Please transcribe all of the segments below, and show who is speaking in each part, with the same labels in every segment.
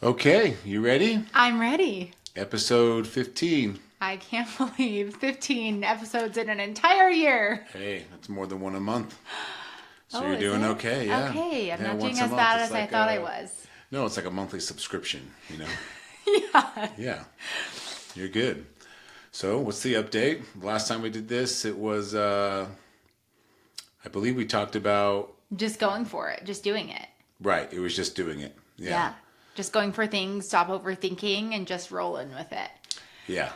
Speaker 1: Okay, you ready?
Speaker 2: I'm ready.
Speaker 1: Episode 15.
Speaker 2: I can't believe 15 episodes in an entire year.
Speaker 1: Hey, that's more than one a month. So
Speaker 2: Oh,
Speaker 1: you're
Speaker 2: is
Speaker 1: doing
Speaker 2: it?
Speaker 1: okay, yeah.
Speaker 2: Okay, I'm
Speaker 1: Yeah,
Speaker 2: not
Speaker 1: once
Speaker 2: doing
Speaker 1: a
Speaker 2: as
Speaker 1: month.
Speaker 2: bad
Speaker 1: It's
Speaker 2: as I
Speaker 1: like
Speaker 2: thought I was.
Speaker 1: No, it's like a monthly subscription,
Speaker 2: Yeah.
Speaker 1: Yeah, you're good. So, what's the update? Last time we did this, it was, I believe we talked about,
Speaker 2: Just going for it, just doing it.
Speaker 1: right, it was just doing it.
Speaker 2: Yeah. Just going for things, stop overthinking, and just rolling with it.
Speaker 1: Yeah.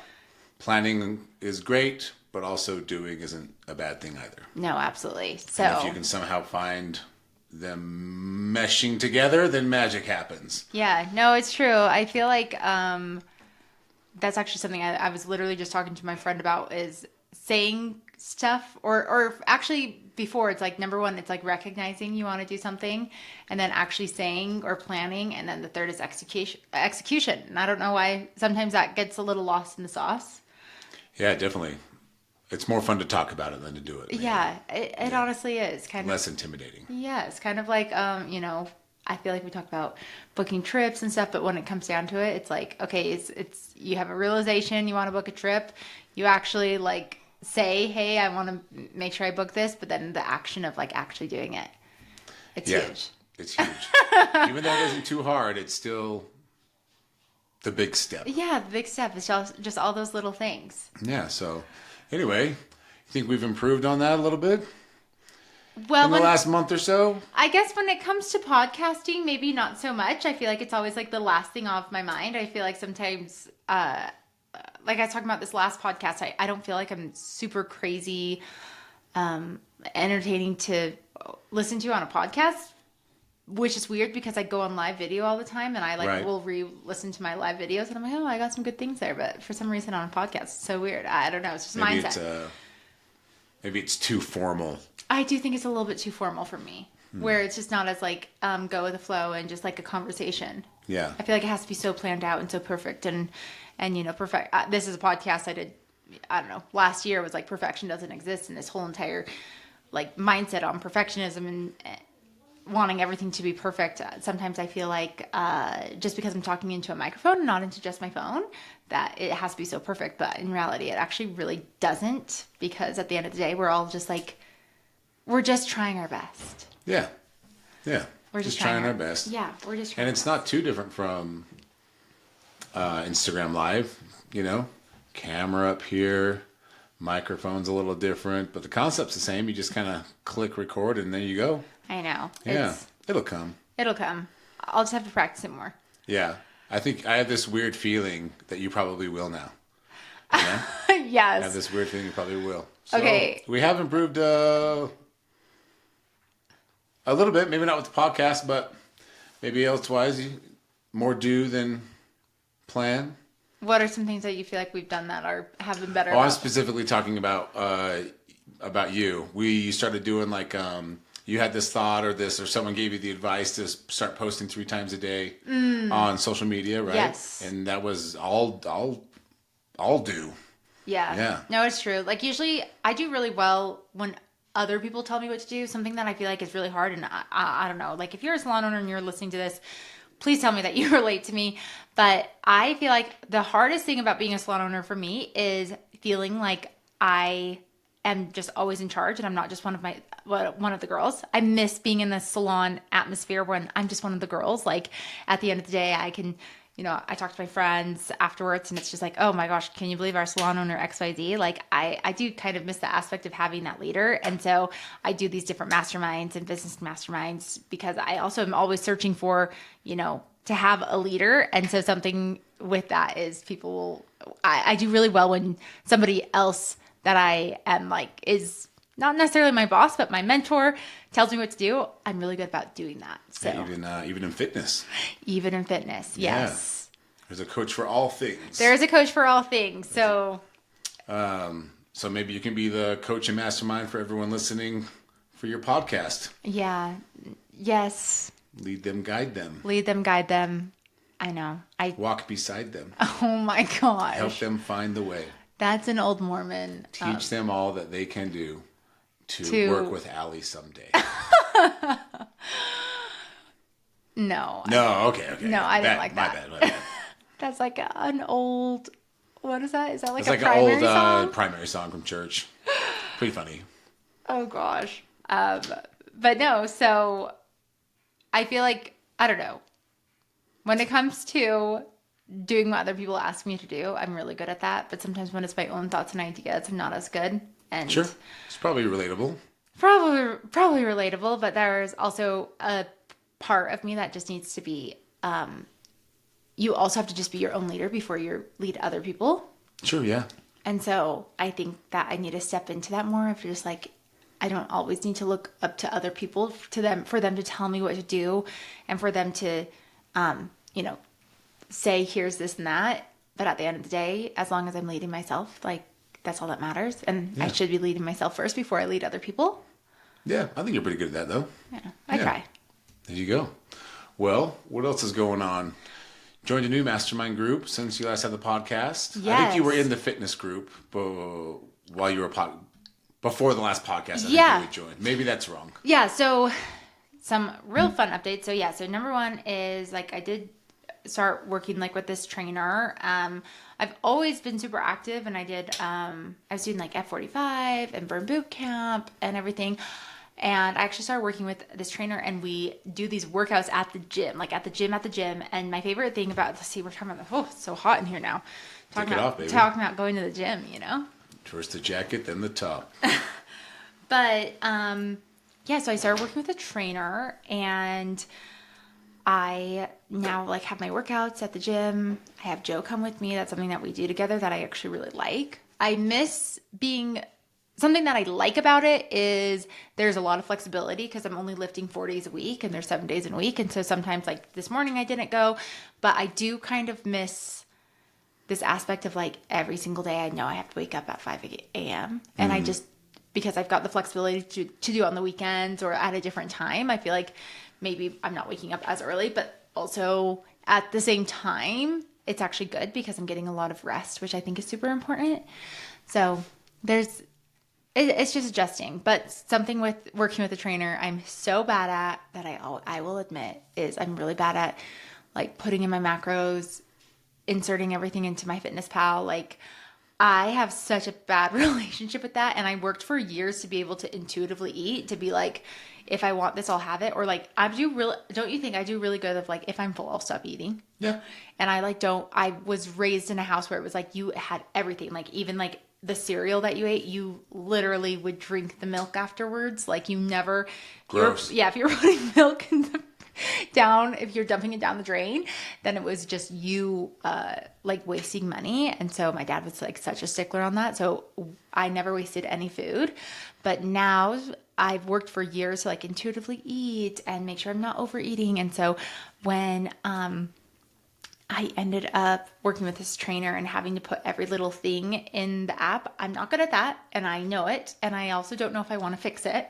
Speaker 1: Planning is great, but also doing isn't a bad thing either.
Speaker 2: No, absolutely. So,
Speaker 1: And if you can somehow find them meshing together, then magic happens.
Speaker 2: yeah, no, it's true. I feel like that's actually something I was literally just talking to my friend about is saying stuff or actually before it's like number one, it's like recognizing you want to do something and then actually saying or planning. And then the third is execution. And I don't know why sometimes that gets a little lost in the sauce.
Speaker 1: Yeah, definitely. It's more fun to talk about it than to do it. Maybe.
Speaker 2: Yeah, it honestly is kind of
Speaker 1: less intimidating.
Speaker 2: Yeah, it's kind of like, I feel like we talk about booking trips and stuff, but when it comes down to it, it's like, okay, it's you have a realization you want to book a trip. You actually like say, hey, I want to make sure I book this, but then the action of like actually doing it, it's huge.
Speaker 1: It's huge. Even though it isn't too hard, it's still the big step.
Speaker 2: Yeah, the big step is just all those little things.
Speaker 1: Yeah, so anyway, you think we've improved on that a little bit?
Speaker 2: Well,
Speaker 1: in the last month or so?
Speaker 2: I guess when it comes to podcasting, maybe not so much. I feel like it's always like the last thing off my mind. I feel like sometimes, like I was talking about this last podcast, I don't feel like I'm super crazy entertaining to listen to on a podcast, which is weird because I go on live video all the time and I will re-listen to my live videos and I'm like, oh, I got some good things there. But for some reason on a podcast, it's so weird. I don't know. It's just mindset.
Speaker 1: Maybe it's too formal.
Speaker 2: I do think it's a little bit too formal for me, where it's just not as like go with the flow and just like a conversation.
Speaker 1: Yeah.
Speaker 2: I feel like it has to be so planned out and so perfect and perfect. This is a podcast I did, I don't know, last year was like perfection doesn't exist and this whole entire like mindset on perfectionism and wanting everything to be perfect. Sometimes I feel like just because I'm talking into a microphone and not into just my phone, that it has to be so perfect. But in reality, it actually really doesn't because at the end of the day, we're all just like, we're just trying our best.
Speaker 1: Yeah. Yeah.
Speaker 2: We're just trying our best. Yeah. We're just trying.
Speaker 1: And it's not too different from Instagram Live, camera up here, microphone's a little different, but the concept's the same. You just kind of click record and there you go.
Speaker 2: I know.
Speaker 1: Yeah. It'll come.
Speaker 2: It'll come. I'll just have to practice it more.
Speaker 1: Yeah. I think I have this weird feeling that you probably will now.
Speaker 2: Yes.
Speaker 1: I have this weird feeling you probably will. So
Speaker 2: okay.
Speaker 1: We have improved a little bit, maybe not with the podcast, but maybe elsewise, more do than plan.
Speaker 2: What are some things that you feel like we've done that have been better?
Speaker 1: I'm specifically talking about you. We started doing like you had this thought or someone gave you the advice to start posting 3 times a day on social media, right?
Speaker 2: Yes.
Speaker 1: And that was all do.
Speaker 2: Yeah.
Speaker 1: Yeah.
Speaker 2: No, it's true. Like usually I do really well when other people tell me what to do, something that I feel like is really hard. And I don't know, like if you're a salon owner and you're listening to this, please tell me that you relate to me. But I feel like the hardest thing about being a salon owner for me is feeling like I am just always in charge and I'm not just one of the girls. I miss being in the salon atmosphere when I'm just one of the girls. Like at the end of the day, I can, I talk to my friends afterwards and it's just like, oh my gosh, can you believe our salon owner XYZ? Like I do kind of miss the aspect of having that leader. And so I do these different masterminds and business masterminds because I also am always searching for, to have a leader. And so something with that is I do really well when somebody else that I am like is not necessarily my boss, but my mentor tells me what to do. I'm really good about doing that. So
Speaker 1: Even in fitness.
Speaker 2: Even in fitness, yes.
Speaker 1: Yeah. There's a coach for all things.
Speaker 2: There is a coach for all things. So
Speaker 1: so maybe you can be the coach and mastermind for everyone listening for your podcast.
Speaker 2: Yeah. Yes.
Speaker 1: Lead them, guide them.
Speaker 2: Lead them, guide them. I know.
Speaker 1: Walk beside them.
Speaker 2: Oh my gosh.
Speaker 1: Help them find the way.
Speaker 2: That's an old Mormon.
Speaker 1: Teach them all that they can do to work with Allie someday.
Speaker 2: No.
Speaker 1: No, okay.
Speaker 2: No, I didn't like that.
Speaker 1: My bad.
Speaker 2: That's like an old, what is that? Is that like
Speaker 1: It's
Speaker 2: a
Speaker 1: like an
Speaker 2: primary
Speaker 1: old
Speaker 2: song?
Speaker 1: primary song from church. Pretty funny.
Speaker 2: Oh gosh. But no, so I feel like, I don't know. When it comes to doing what other people ask me to do, I'm really good at that. But sometimes when it's my own thoughts and ideas, I'm not as good. And
Speaker 1: Sure. It's probably relatable.
Speaker 2: probably relatable, but there's also a part of me that just needs to be, you also have to just be your own leader before you lead other people.
Speaker 1: Sure, yeah.
Speaker 2: And so I think that I need to step into that more of just like, I don't always need to look up to other people for them to tell me what to do and for them to, say here's this and that. But at the end of the day, as long as I'm leading myself, like that's all that matters. And I should be leading myself first before I lead other people.
Speaker 1: Yeah, I think you're pretty good at that, though.
Speaker 2: Yeah, I try.
Speaker 1: There you go. Well, what else is going on? Joined a new mastermind group since you last had the podcast.
Speaker 2: Yes.
Speaker 1: I think you were in the fitness group while you were before the last podcast. I think you joined. Maybe that's wrong.
Speaker 2: Yeah. So some real fun updates. So number one is like I did start working like with this trainer. I've always been super active, and I was doing like F45 and burn boot camp and everything. And I actually started working with this trainer, and we do these workouts at the gym, like at the gym. And my favorite thing about, let's see, we're talking about, it's so hot in here now.
Speaker 1: Take it off, baby.
Speaker 2: Talking about going to the gym,
Speaker 1: First the jacket, then the top.
Speaker 2: But, so I started working with a trainer, and I now like have my workouts at the gym. I have Joe come with me. That's something that we do together that I actually really like. Something that I like about it is there's a lot of flexibility because I'm only lifting 4 days a week and there's 7 days in a week. And so sometimes like this morning I didn't go, but I do kind of miss this aspect of like every single day I know I have to wake up at 5 a.m. And I just, because I've got the flexibility to do on the weekends or at a different time, I feel like maybe I'm not waking up as early, but also at the same time, it's actually good because I'm getting a lot of rest, which I think is super important. So it's just adjusting, but something with working with a trainer I'm so bad at that I will admit is I'm really bad at like putting in my macros, inserting everything into my Fitness Pal. Like I have such a bad relationship with that, and I worked for years to be able to intuitively eat, to be like, if I want this, I'll have it. Or like don't you think I do really good of like, if I'm full, I'll stop eating.
Speaker 1: Yeah.
Speaker 2: And I was raised in a house where it was like you had everything, like even like the cereal that you ate, you literally would drink the milk afterwards. Like you never,
Speaker 1: gross.
Speaker 2: If you're putting milk down, if you're dumping it down the drain, then it was just you like wasting money. And so my dad was like such a stickler on that. So I never wasted any food. But now I've worked for years to like intuitively eat and make sure I'm not overeating. And so when I ended up working with this trainer and having to put every little thing in the app, I'm not good at that, and I know it, and I also don't know if I want to fix it.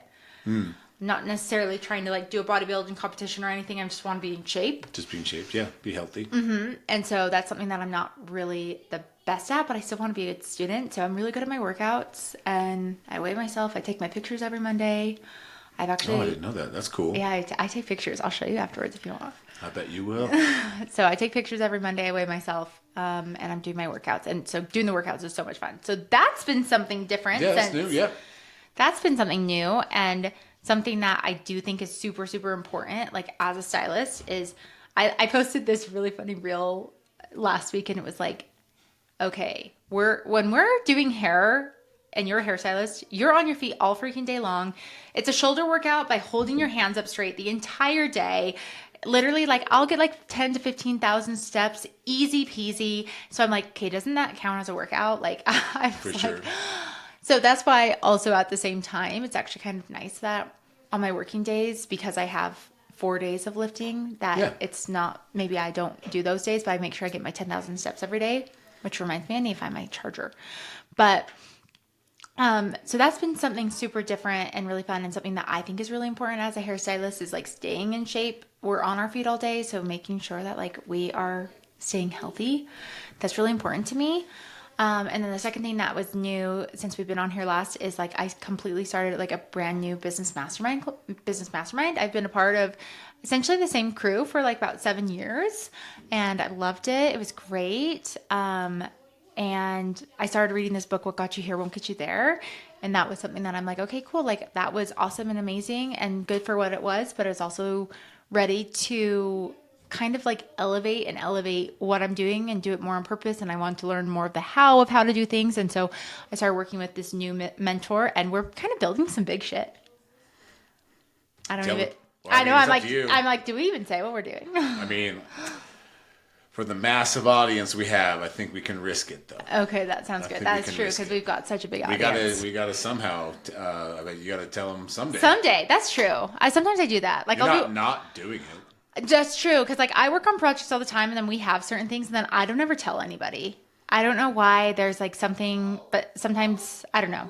Speaker 2: I'm not necessarily trying to like do a bodybuilding competition or anything. I just want to be in shape.
Speaker 1: Just be in shape, yeah. Be healthy.
Speaker 2: Mm-hmm. And so that's something that I'm not really the best at, but I still want to be a good student. So I'm really good at my workouts, and I weigh myself. I take my pictures every Monday.
Speaker 1: I didn't know that. That's cool.
Speaker 2: Yeah, I take pictures. I'll show you afterwards if you want.
Speaker 1: I bet you will.
Speaker 2: So I take pictures every Monday. I weigh myself, and I'm doing my workouts. And so doing the workouts is so much fun. So that's been something different.
Speaker 1: Yeah, that's new. Yeah.
Speaker 2: That's been something new, and something that I do think is super, super important. Like as a stylist is, I posted this really funny reel last week, and it was like, okay, when we're doing hair and you're a hairstylist, you're on your feet all freaking day long. It's a shoulder workout by holding your hands up straight the entire day. Literally, like I'll get like 10 to 15,000 steps, easy peasy. So I'm like, okay, doesn't that count as a workout? Like I was
Speaker 1: For sure.
Speaker 2: like, so that's why also at the same time, it's actually kind of nice that on my working days, because I have 4 days of lifting, that it's not, maybe I don't do those days, but I make sure I get my 10,000 steps every day, which reminds me I need to find my charger. But so that's been something super different and really fun, and something that I think is really important as a hairstylist is like staying in shape. We're on our feet all day, so making sure that like we are staying healthy. That's really important to me. And then the second thing that was new since we've been on here last is like I completely started like a brand new business mastermind. I've been a part of essentially the same crew for like about 7 years, and I loved it. It was great. And I started reading this book, What Got You Here Won't Get You There. And that was something that I'm like, okay, cool. Like that was awesome and amazing and good for what it was, but it was also ready to kind of like elevate what I'm doing and do it more on purpose. And I want to learn more of the how to do things. And so I started working with this new mentor, and we're kind of building some big shit. I don't even, I know I'm like, do we even say what we're doing?
Speaker 1: I mean, for the massive audience we have, I think we can risk it though.
Speaker 2: Okay, that sounds good. That is true because we've got such a big audience.
Speaker 1: We gotta somehow. I mean, you gotta tell them someday.
Speaker 2: Someday, that's true. Sometimes I do that. Like
Speaker 1: You're not doing it.
Speaker 2: That's true because like I work on projects all the time, and then we have certain things, and then I don't ever tell anybody. I don't know why. There's like something, but sometimes I don't know.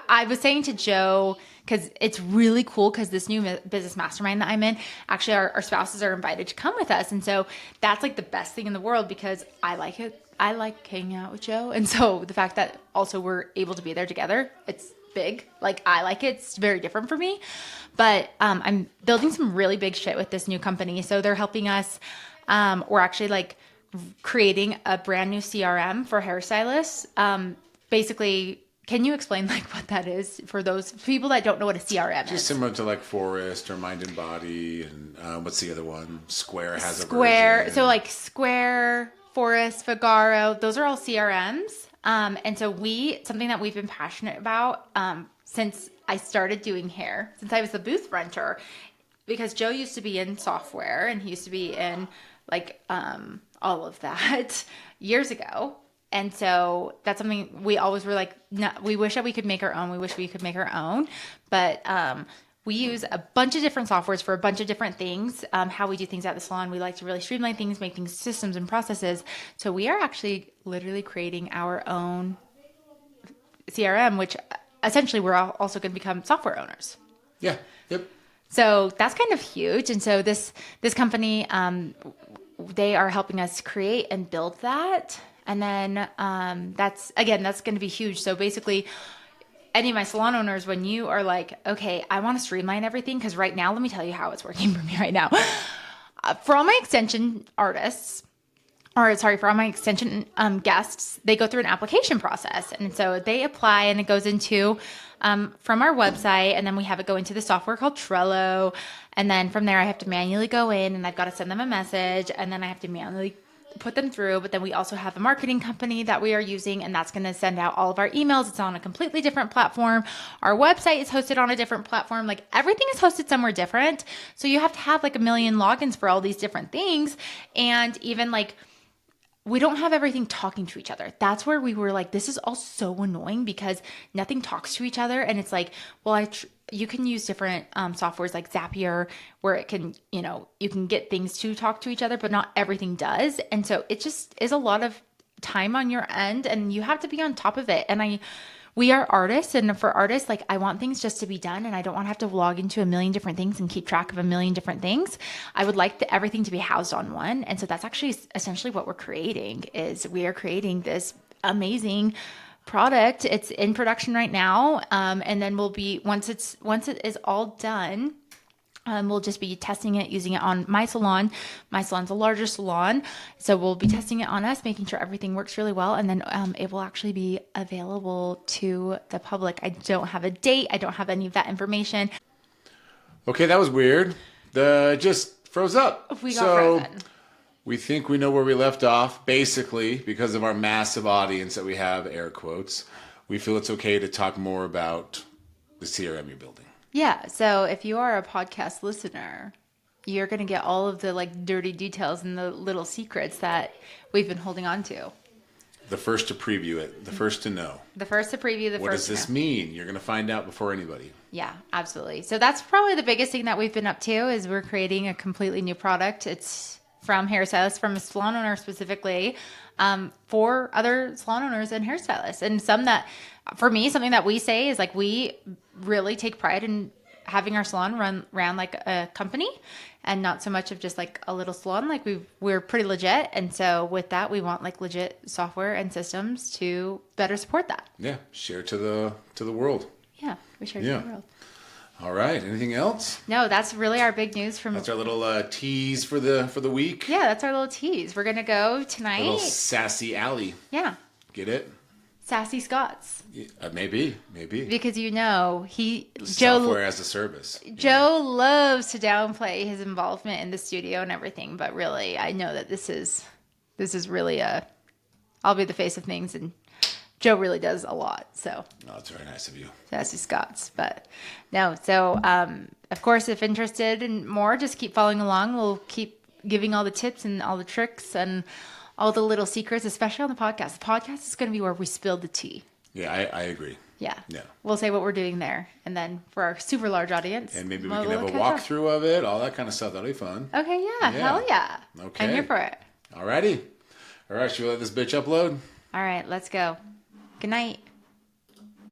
Speaker 2: I was saying to Joe, because it's really cool because this new business mastermind that I'm in, actually our spouses are invited to come with us. And so that's like the best thing in the world because I like it. I like hanging out with Joe. And so the fact that also we're able to be there together, it's big. Like I like it. It's very different for me. But I'm building some really big shit with this new company. So they're helping us. We're actually like creating a brand new CRM for hairstylists. Basically, can you explain like what that is for those people that don't know what a CRM is?
Speaker 1: Just similar to like Forest or Mind and Body, and what's the other one? Square has
Speaker 2: Square.
Speaker 1: A version.
Speaker 2: So like Square, Forest, Figaro, those are all CRMs. And so something that we've been passionate about since I started doing hair, since I was the booth renter, because Joe used to be in software and he used to be in like all of that years ago. And so that's something we always were like, no, we wish that we could make our own. We wish we could make our own. But we use a bunch of different softwares for a bunch of different things. How we do things at the salon. We like to really streamline things, make things systems and processes. So we are actually literally creating our own CRM, which essentially we're also going to become software owners.
Speaker 1: Yeah. Yep.
Speaker 2: So that's kind of huge. And so this company, they are helping us create and build that. And then that's going to be huge. So basically, any of my salon owners, when you are like, okay, I want to streamline everything, because right now, let me tell you how it's working for me right now. For all my extension artists, for all my extension guests, they go through an application process. And so they apply and it goes into from our website, and then we have it go into the software called Trello. And then from there, I have to manually go in and I've got to send them a message, and then I have to manually put them through. But then we also have a marketing company that we are using, and that's going to send out all of our emails. It's on a completely different platform. Our website is hosted on a different platform. Like everything is hosted somewhere different. So you have to have like a million logins for all these different things. And even like, we don't have everything talking to each other. That's where we were like, this is all so annoying because nothing talks to each other. And it's like, well, you can use different softwares like Zapier where it can, you can get things to talk to each other, but not everything does. And so it just is a lot of time on your end, and you have to be on top of it. And we are artists, and for artists, like I want things just to be done, and I don't want to have to log into a million different things and keep track of a million different things. I would like everything to be housed on one. And so that's actually essentially what we're creating. Is we are creating this amazing product. It's in production right now. And then we'll be, once it is all done, we'll just be testing it, using it on my salon. My salon's a larger salon. So we'll be testing it on us, making sure everything works really well. And then it will actually be available to the public. I don't have a date. I don't have any of that information.
Speaker 1: Okay, that was weird. Just froze up.
Speaker 2: We got frozen.
Speaker 1: We think we know where we left off. Basically, because of our massive audience that we have, air quotes, we feel it's okay to talk more about the CRM you're building.
Speaker 2: Yeah. So if you are a podcast listener, you're going to get all of the like dirty details and the little secrets that we've been holding on to.
Speaker 1: The first to preview it, the first to know.
Speaker 2: The first to preview,
Speaker 1: what does this mean? You're going to find out before anybody.
Speaker 2: Yeah, absolutely. So that's probably the biggest thing that we've been up to, is we're creating a completely new product. It's from hairstylists, from a salon owner specifically, for other salon owners and hairstylists. And for me, something that we say is like, we really take pride in having our salon run around like a company and not so much of just like a little salon. Like we're pretty legit. And so with that, we want like legit software and systems to better support that.
Speaker 1: Yeah. Share to the world.
Speaker 2: Yeah. We share to the world.
Speaker 1: All right. Anything else?
Speaker 2: No, that's really our big news from.
Speaker 1: That's our little tease for the week.
Speaker 2: Yeah, that's our little tease. We're gonna go tonight.
Speaker 1: Little sassy Allie.
Speaker 2: Yeah.
Speaker 1: Get it?
Speaker 2: Sassy Scott's.
Speaker 1: Maybe.
Speaker 2: Because Joe
Speaker 1: software as a service.
Speaker 2: Joe loves to downplay his involvement in the studio and everything, but really, I know that this is really I'll be the face of things, and Joe really does a lot. So.
Speaker 1: Oh, that's very nice of you.
Speaker 2: Sassy Scott's, but no. So, of course, if interested in more, just keep following along. We'll keep giving all the tips and all the tricks and all the little secrets, especially on the podcast. The podcast is going to be where we spill the tea.
Speaker 1: Yeah, I agree.
Speaker 2: Yeah.
Speaker 1: Yeah.
Speaker 2: We'll say what we're doing there. And then for our super large audience.
Speaker 1: And maybe we can have a walkthrough of it, all that kind of stuff. That'll be fun.
Speaker 2: Okay, yeah. Hell yeah.
Speaker 1: Okay.
Speaker 2: I'm here for it.
Speaker 1: Alrighty. All right, should we let this bitch upload?
Speaker 2: All right, let's go. Good night.